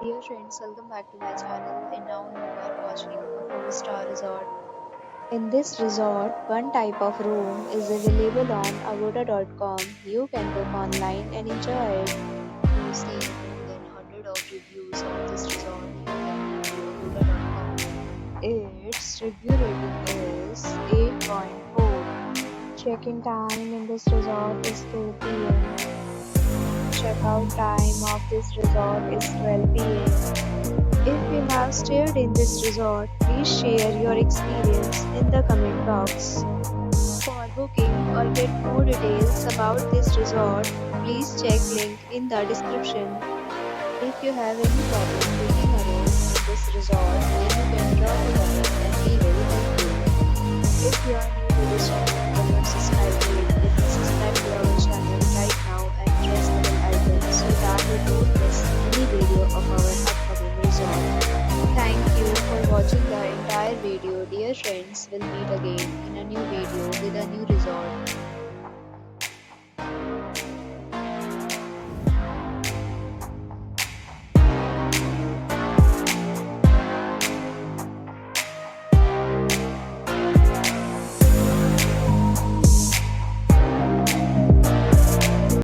Dear friends, welcome back to my channel, and now you are watching a 4-star resort. In this resort, one type of room is available on agoda.com. You can book online and enjoy it. To see more than 100 of reviews of this resort, you can go to agoda.com. Its review rating is 8.4. Check-in time in this resort is 2 p.m. Check-out time of this resort is 12 p.m. If you have stayed in this resort, please share your experience in the comment box. For booking or get more details about this resort, please check link in the description. If you have any problem booking a room in this resort, then you can drop a comment and we will help you. If you are new to this channel or not subscribed to it, then subscribe to our channel right now and press the bell icon so that you don't miss any video of our upcoming resort. Thank you for watching the entire video. Dear friends, we'll meet again in a new video with a new resort.